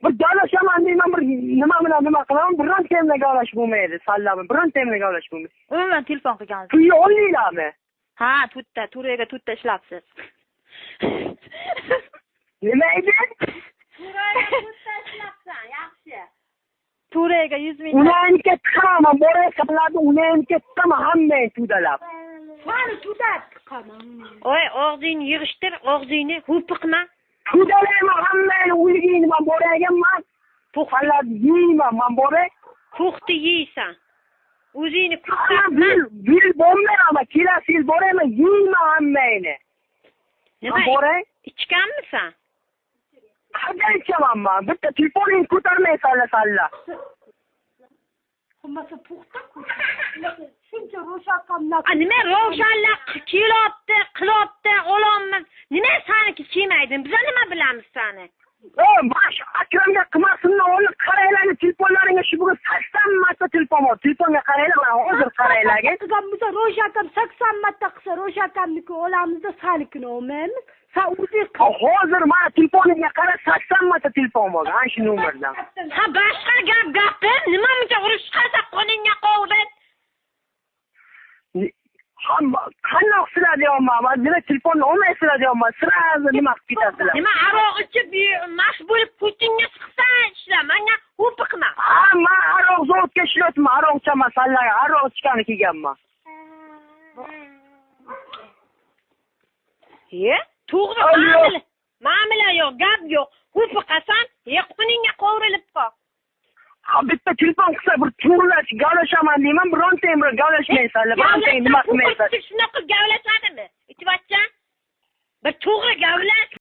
bir galashaman deyman, bir nima bilan nima qilaman, bironta bilan galashish bo'lmaydi, sallami, bironta bilan galashish bo'lmaydi. Umuman telefon qilgansiz. Pulni olinglarmi? Ha, Turaga tutta ishlabsiz. Nima edi? Turaga tutta ishlabsan, yaxshi. Turaga 100 ming. Ularniki qaraman, boray qiladi, ularniki tama hamma tudalab. Qani tudat qilman. Oy, og'zingni yig'ishtir, og'zingni hupiqma. Tudalayman hammani uyligini men borayman. Puxalab yeyman men boray. Puxti yeysan. O'zingni bil bo'lmayman, kelasi yil borayman, yeyman hammani. Nima boray? Ichganmisan? Qanday ichaman men? Bitta telefoningni ko'tarmay salla. Hammasi puxta. Shuncha ro'shatqamlar. Nima ro'shanlar kelopti, qilopti, olamiz. Nima saniki kelmaydin? Biz nima bilamiz seni? Bash Akramga qilmasinni olib qaranglar, telefonlaringga shu bugun 80 marta telefon bor. Telefonga qaranglar, men hozir qaranglarga. Biza ro'shatam 80 marta qilsa ro'shatamniki olamizda, sanikini olmaymiz. Sen o'zing hozir men telefonimga qara 80 marta telefon bor. Ana shu nomerdan. Ha, boshqa gapir. Nima buncha urush qilsa qo'lingga qovur. Hamma qandoq siladiyapman, men nima telefonni olmay siladiyapman, sirazi nima qilib ketasizlar. Nima aroq ichib mashq bo'lib Putinga chiqsan ishla, menga hupiqma. Ha, men aroq zavodga ishlayapman, aroq ichaman, sallaga aroq ichgani kelganman. To'g'ri, ma'mila yo'q, gap yo'q. Hupiqasan, qo'lingga qovurilib qol. Ha, bitta telefon qilsa bir turlash, galashaman deyman, bironta ham galashamaysan, bironta nima qilmaysan. Shuna